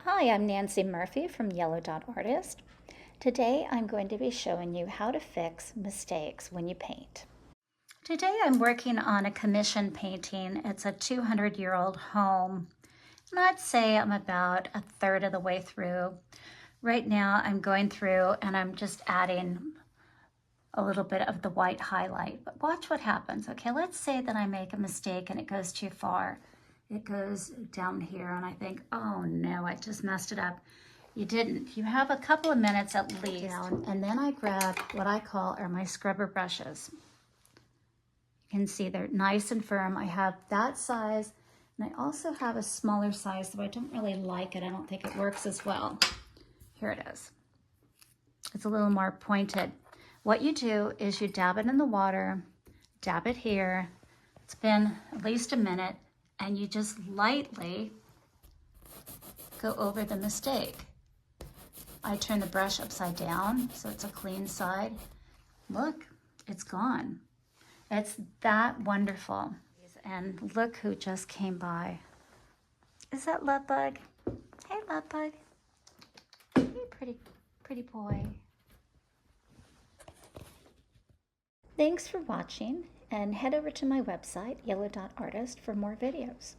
Hi, I'm Nancy Murphy from Yellow Dot Artist. Today I'm going to be showing you how to fix mistakes when you paint. Today I'm working on a commission painting. It's a 200-year-old home, and I'd say I'm about a third of the way through. Right now I'm going through and I'm just adding a little bit of the white highlight, but watch what happens. Okay, let's say that I make a mistake and it goes too far. It goes down here and I think, oh no, I just messed it up. You didn't. You have a couple of minutes at least. And then I grab what I call are my scrubber brushes. You can see they're nice and firm. I have that size, and I also have a smaller size, though I don't really like it. I don't think it works as well. Here it is. It's a little more pointed. What you do is you dab it in the water, dab it here. It's been at least a minute, and you just lightly go over the mistake. I turn the brush upside down so it's a clean side. Look, it's gone. It's that wonderful. And look who just came by. Is that Lovebug? Hey, Lovebug. Hey, pretty boy. Thanks for watching, and head over to my website, Yellow Dot Artist, for more videos.